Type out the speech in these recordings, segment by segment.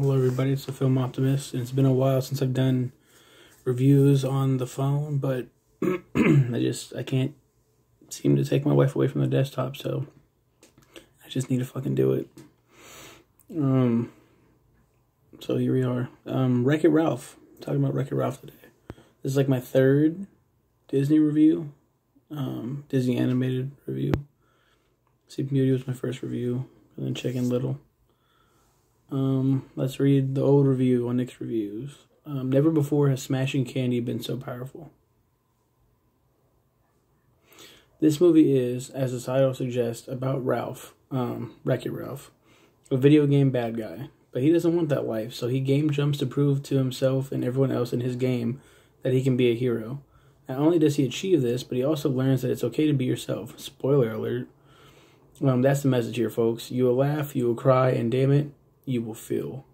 Hello everybody, it's the Film Optimist, and it's been a while since I've done reviews on the phone, but I can't seem to take my wife away from the desktop, so I just need to fucking do it. So here we are. Wreck-It Ralph. I'm talking about Wreck-It Ralph today. This is like my third Disney review, Disney animated review. Sleeping Beauty was my first review, and then Chicken Little. Let's read the old review on Nick's Reviews. Never before has smashing candy been so powerful. This movie is, as the title suggests, about Ralph, Wreck-It Ralph, a video game bad guy. But he doesn't want that life, so he game jumps to prove to himself and everyone else in his game that he can be a hero. Not only does he achieve this, but he also learns that it's okay to be yourself. Spoiler alert. That's the message here, folks. You will laugh, you will cry, and damn it, you will feel.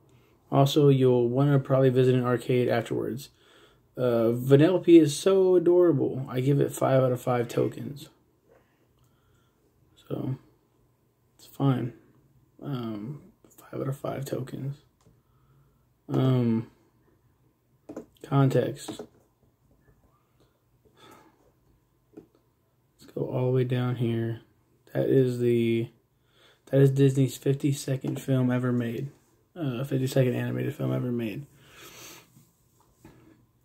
Also, you'll want to probably visit an arcade afterwards. Vanellope is so adorable. I give it 5 out of 5 tokens. So, it's fine. 5 out of 5 tokens. Context. Let's go all the way down here. That is Disney's 52nd film ever made. 52nd animated film ever made.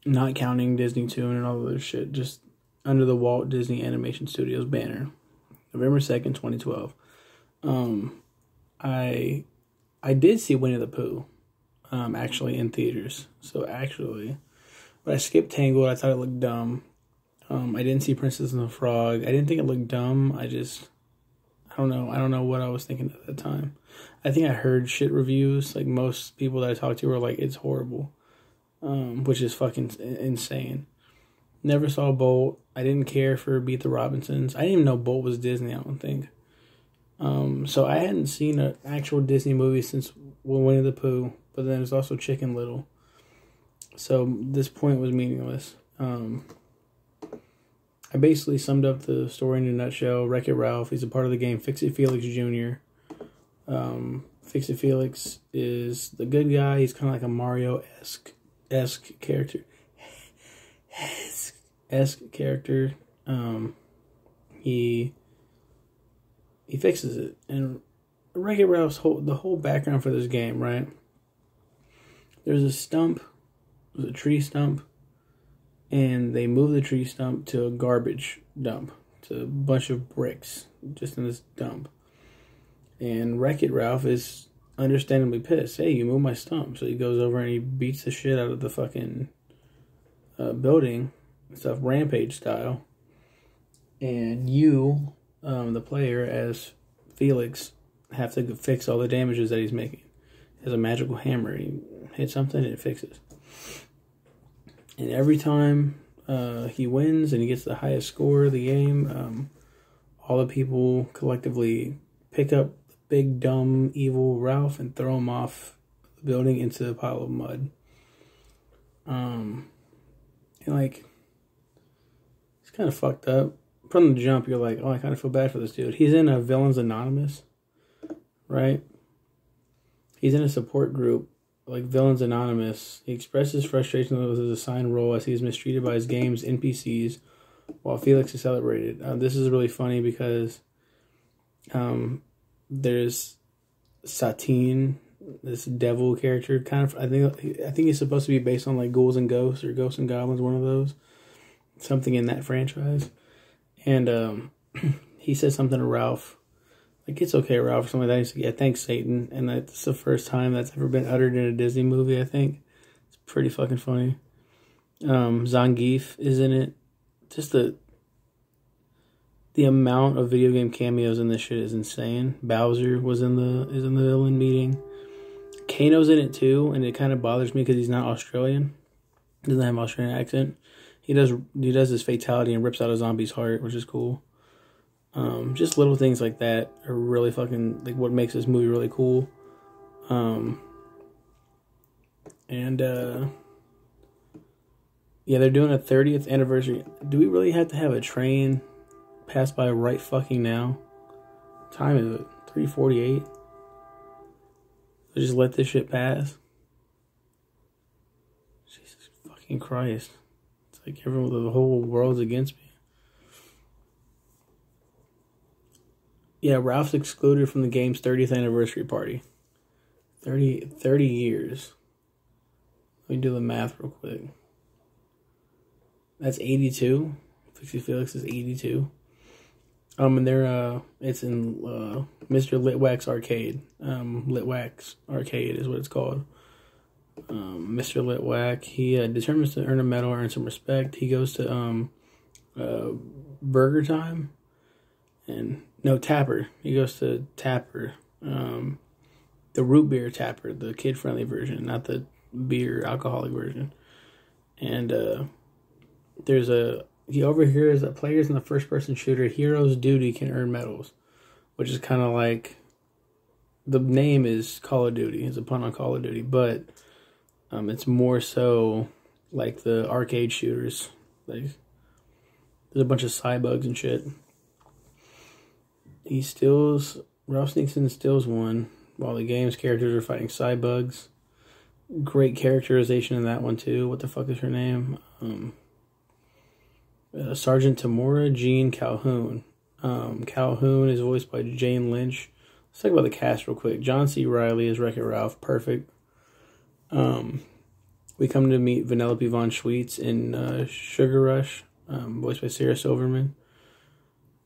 Not counting Disney Toon and all the other shit. Just under the Walt Disney Animation Studios banner. November 2nd, 2012. I did see Winnie the Pooh. Actually in theaters. So actually, but I skipped Tangled. I thought it looked dumb. I didn't see Princess and the Frog. I didn't think it looked dumb. I don't know. I don't know what I was thinking at the time. I think I heard shit reviews. Like most people that I talked to were like, it's horrible. Which is fucking insane. Never saw Bolt. I didn't care for Beat the Robinsons. I didn't even know Bolt was Disney, I don't think. So I hadn't seen an actual Disney movie since Winnie the Pooh. But then there's also Chicken Little. So this point was meaningless. I basically summed up the story in a nutshell. Wreck-It Ralph, he's a part of the game Fix-It Felix Jr. Fix-It Felix is the good guy. He's kind of like a Mario-esque character. He fixes it. And Wreck-It Ralph's the whole background for this game, right? There's a stump. There's a tree stump. And they move the tree stump to a garbage dump. To a bunch of bricks just in this dump. And Wreck-It Ralph is understandably pissed. Hey, you moved my stump. So he goes over and he beats the shit out of the fucking building. Stuff rampage style. And you, the player, as Felix, have to fix all the damages that he's making. He has a magical hammer. He hits something and it fixes. And every time he wins and he gets the highest score of the game, all the people collectively pick up the big, dumb, evil Ralph and throw him off the building into a pile of mud. And like, it's kind of fucked up. From the jump, you're like, oh, I kind of feel bad for this dude. He's in a Villains Anonymous, right? He's in a support group. Like Villains Anonymous, he expresses frustration with his assigned role as he is mistreated by his game's NPCs while Felix is celebrated. This is really funny because there's Satine, this devil character, kind of. I think he's supposed to be based on like Ghouls and Ghosts or Ghosts and Goblins, one of those, something in that franchise. And he says something to Ralph. Like, it's okay, Ralph, or something like that. He's like, yeah, thanks, Satan. And that's the first time that's ever been uttered in a Disney movie, I think. It's pretty fucking funny. Zangief is in it. Just the amount of video game cameos in this shit is insane. Bowser is in the villain meeting. Kano's in it too, and it kind of bothers me because he's not Australian. He doesn't have an Australian accent. He does his fatality and rips out a zombie's heart, which is cool. Just little things like that are really fucking, like, what makes this movie really cool. Yeah, they're doing a 30th anniversary. Do we really have to have a train pass by right fucking now? What time is it? 3:48? Just let this shit pass. fucking Christ. It's like everyone, the whole world's against me. Yeah, Ralph's excluded from the game's 30th anniversary party. 30 years. Let me do the math real quick. That's 82. Fixie Felix is 82. And they're it's in Mr. Litwack's arcade. Litwack's arcade is what it's called. Mr. Litwack, he determines to earn a medal, earn some respect. He goes to Burger Time, and no, Tapper. He goes to Tapper, the root beer Tapper, the kid friendly version, not the beer alcoholic version. And he overhears that players in the first person shooter Hero's Duty can earn medals, which is kind of like the name is Call of Duty. It's a pun on Call of Duty, but it's more so like the arcade shooters. Like there's a bunch of cybugs and shit. Ralph sneaks in and steals one while the game's characters are fighting cybugs. Great characterization in that one too. What the fuck is her name? Sergeant Tamora Jean Calhoun. Calhoun is voiced by Jane Lynch. Let's talk about the cast real quick. John C. Reilly is Wreck-It Ralph. Perfect. We come to meet Vanellope von Schweetz in Sugar Rush, voiced by Sarah Silverman.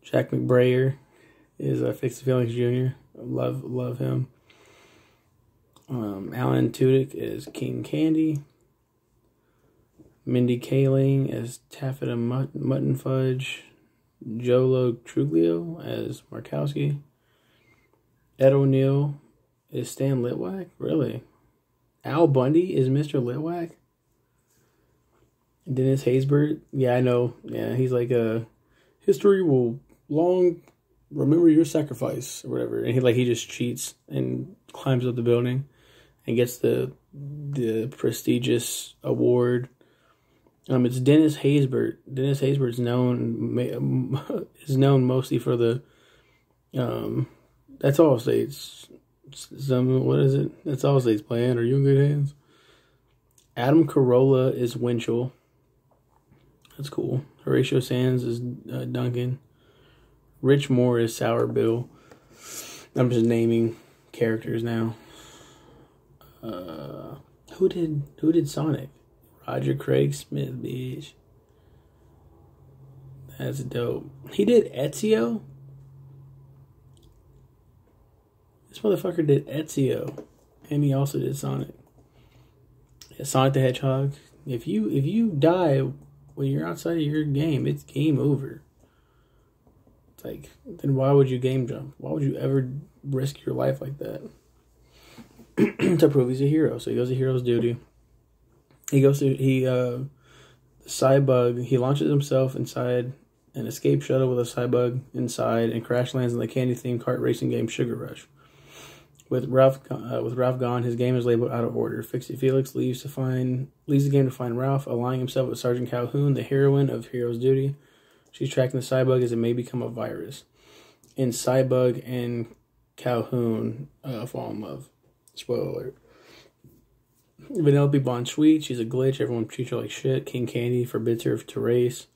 Jack McBrayer is Fixie Felix Jr. Love him. Alan Tudyk is King Candy. Mindy Kaling as Taffeta Mutton Fudge. Jolo Truglio as Markowski. Ed O'Neill is Stan Litwack? Really? Al Bundy is Mr. Litwack? Dennis Haysbert? Yeah, I know. Yeah, he's like, history will long remember your sacrifice, or whatever. And he just cheats and climbs up the building and gets the prestigious award. It's Dennis Haysbert. Dennis Haysbert's known mostly for the That's All States. What is it? That's All States playing. Are you in good hands? Adam Carolla is Winchell. That's cool. Horatio Sands is Duncan. Rich Moore is Sour Bill. I'm just naming characters now. Who did Sonic? Roger Craig Smith, bitch. That's dope. He did Ezio? This motherfucker did Ezio. And he also did Sonic. Yeah, Sonic the Hedgehog. If you die when you're outside of your game, it's game over. It's like, then why would you game jump? Why would you ever risk your life like that? To prove he's a hero. So he goes to Hero's Duty. He Cybug, he launches himself inside an escape shuttle with a Cybug inside and crash lands in the candy-themed kart racing game Sugar Rush. With Ralph gone, his game is labeled out of order. Fixie Felix leaves the game to find Ralph, aligning himself with Sergeant Calhoun, the heroine of Hero's Duty. She's tracking the Cybug as it may become a virus. And Cybug and Calhoun fall in love. Spoiler alert. Vanellope von Schweetz, she's a glitch. Everyone treats her like shit. King Candy forbids her to race.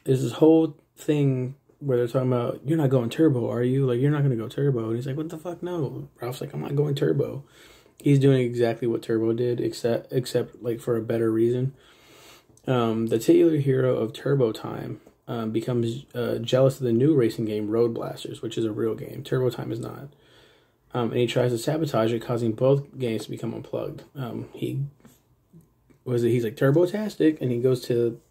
There's this whole thing where they're talking about, you're not going turbo, are you? Like, you're not going to go turbo. And he's like, what the fuck, no. Ralph's like, I'm not going turbo. He's doing exactly what Turbo did, except like, for a better reason. The titular hero of Turbo Time becomes jealous of the new racing game, Road Blasters, which is a real game. Turbo Time is not. And he tries to sabotage it, causing both games to become unplugged. He's like Turbo-tastic, and he goes to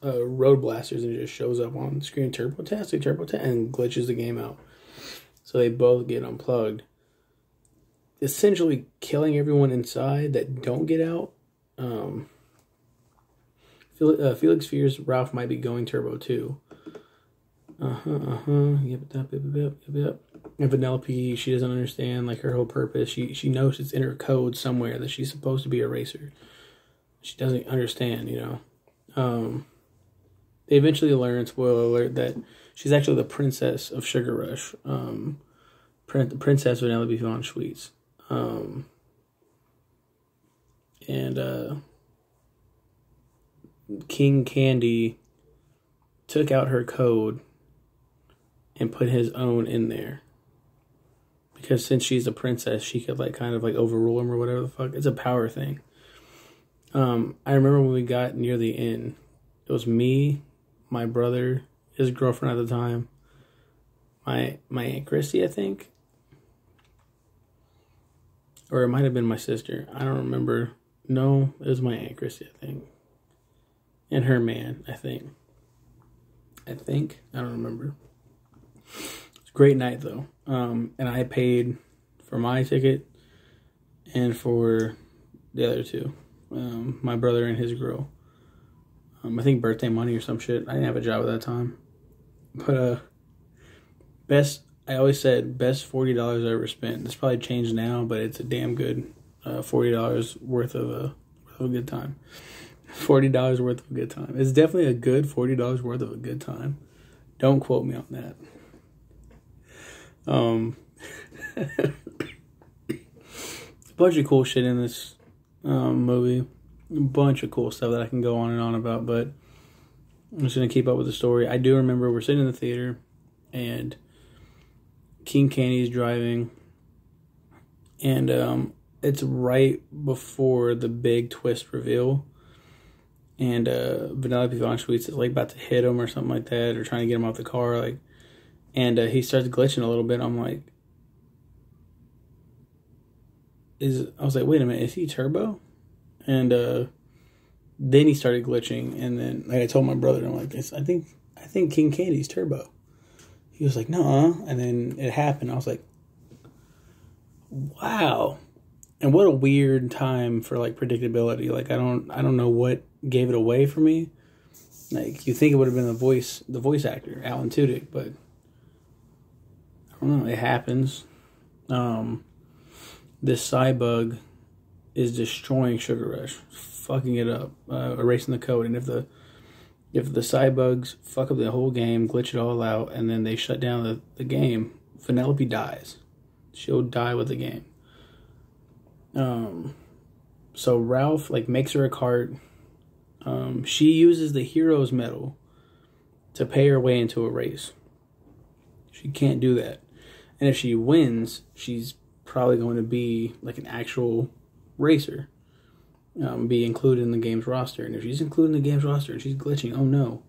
Road Blasters and it just shows up on the screen, Turbo-tastic, and glitches the game out. So they both get unplugged, essentially killing everyone inside that don't get out. Felix fears Ralph might be going turbo too. Yep. And Vanellope, she doesn't understand like her whole purpose. She knows it's in her code somewhere that she's supposed to be a racer. She doesn't understand, you know. They eventually learn, spoiler alert, that she's actually the princess of Sugar Rush. Princess Vanellope von Schweetz. King Candy took out her code and put his own in there. Because since she's a princess, she could like kind of like overrule him or whatever the fuck. It's a power thing. I remember when we got near the end, it was me, my brother, his girlfriend at the time, my Aunt Christy, I think. Or it might have been my sister. I don't remember. No, it was my Aunt Christy, I think. And her man, I think. I don't remember. It's a great night, though. And I paid for my ticket and for the other two. My brother and his girl. I think birthday money or some shit. I didn't have a job at that time. But, I always said, best $40 I ever spent. It's probably changed now, but it's a damn good $40 worth of a good time. $40 worth of a good time. It's definitely a good $40 worth of a good time. Don't quote me on that. A bunch of cool shit in this movie. A bunch of cool stuff that I can go on and on about, but I'm just going to keep up with the story. I do remember we're sitting in the theater, and King Candy's driving, and it's right before the big twist reveal, and Vanellope Von Schweetz is like about to hit him or something like that, or trying to get him out the car, like, and he starts glitching a little bit. I'm like, I was like, wait a minute, is he Turbo? And then he started glitching, and then like I told my brother, I'm like, I think King Candy's Turbo. He was like, no, and then it happened. I was like, wow. And what a weird time for like predictability. Like I don't know what gave it away for me. Like you think it would have been the voice actor, Alan Tudyk, but I don't know, it happens. This Cybug is destroying Sugar Rush, fucking it up, erasing the code. And if the Cybugs fuck up the whole game, glitch it all out, and then they shut down the game, Vanellope dies. She'll die with the game. So Ralph like makes her a cart. She uses the hero's medal to pay her way into a race. She can't do that. And if she wins, she's probably going to be like an actual racer. Be included in the game's roster. And if she's included in the game's roster and she's glitching, oh no.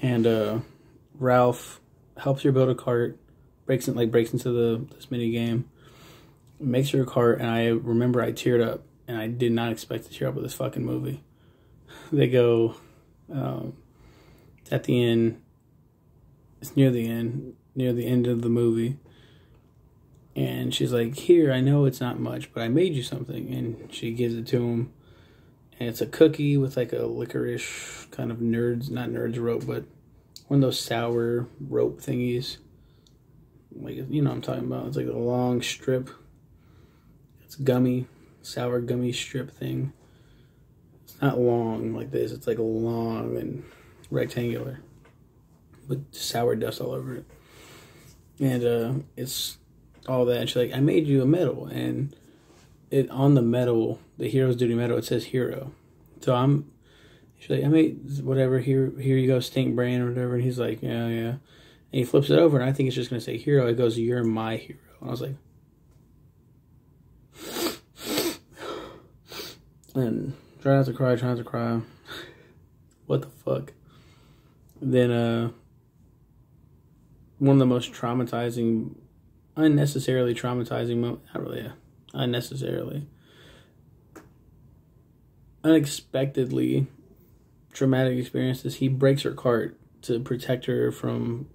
And Ralph helps her build a cart, breaks into this mini game, makes her a cart, and I remember I teared up, and I did not expect to tear up with this fucking movie. They go at the end, it's near the end of the movie, and she's like, here, I know it's not much, but I made you something. And she gives it to him. And it's a cookie with like a licorice kind of not nerds rope, but one of those sour rope thingies. Like, you know what I'm talking about. It's like a long strip. It's gummy, sour gummy strip thing. It's not long like this. It's like long and rectangular with sour dust all over it. And it's all that. And she's like, I made you a medal, and it on the medal, the Hero's Duty medal, it says hero. So she's like, I made whatever, here you go, stink brain or whatever. And he's like, yeah. And he flips it over, and I think it's just going to say hero. It goes, you're my hero. And I was like, and try not to cry. What the fuck? Then, one of the most unnecessarily traumatizing moments, not really, unnecessarily, unexpectedly traumatic experiences. He breaks her cart to protect her from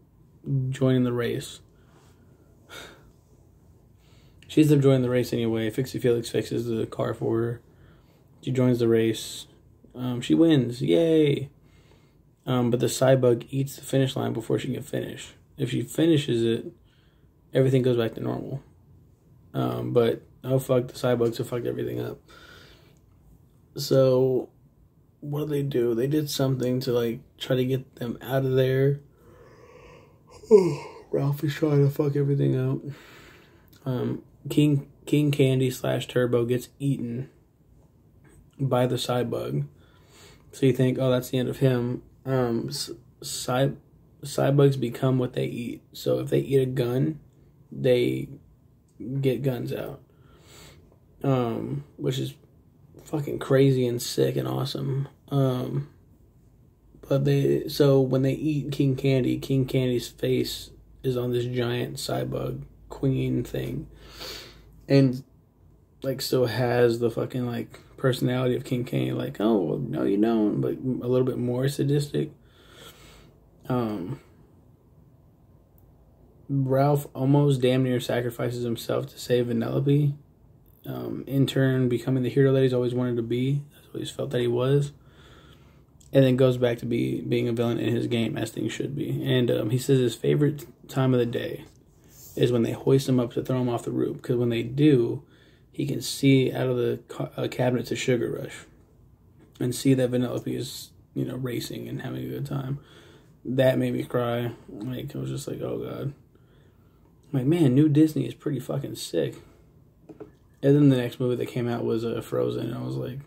joining the race. She ends up joining the race anyway. Fixie Felix fixes the car for her. She joins the race. She wins. Yay! But the Cybug eats the finish line before she can finish. If she finishes it, everything goes back to normal. But, oh fuck, the Cybugs have fucked everything up. So, what do? They did something to, like, try to get them out of there. Ralph is trying to fuck everything out. King Candy / Turbo gets eaten by the Cybug. So you think, oh, that's the end of him. Cybugs become what they eat. So if they eat a gun, they get guns out. Which is fucking crazy and sick and awesome. So when they eat King Candy's face is on this giant Cybug queen thing. And like still has the fucking like personality of King Candy, like, oh well, no you don't, but a little bit more sadistic. Ralph almost damn near sacrifices himself to save Vanellope, in turn becoming the hero that he's always wanted to be. That's what he's felt that he was. And then goes back to being a villain in his game, as things should be. And he says his favorite time of the day is when they hoist him up to throw him off the roof. Because when they do, he can see out of the cabinets a Sugar Rush. And see that Vanellope is, racing and having a good time. That made me cry. Like, I was just like, oh God. I'm like, man, new Disney is pretty fucking sick. And then the next movie that came out was Frozen. And I was like,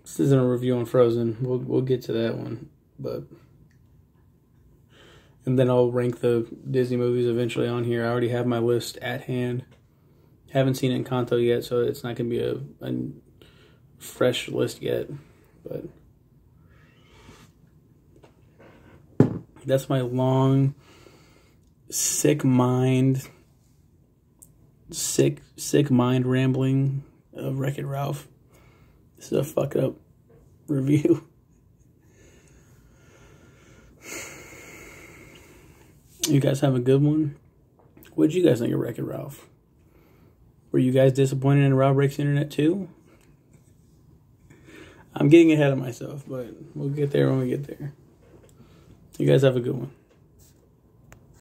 this isn't a review on Frozen. We'll get to that one, and then I'll rank the Disney movies eventually on here. I already have my list at hand. Haven't seen Encanto yet, so it's not gonna be a fresh list yet. But that's my long, sick mind rambling of Wreck-It Ralph. This is a fuck up review. You guys have a good one? What did you guys think of Wreck-It Ralph? Were you guys disappointed in Rob Breaks the Internet too? I'm getting ahead of myself, but we'll get there when we get there. You guys have a good one.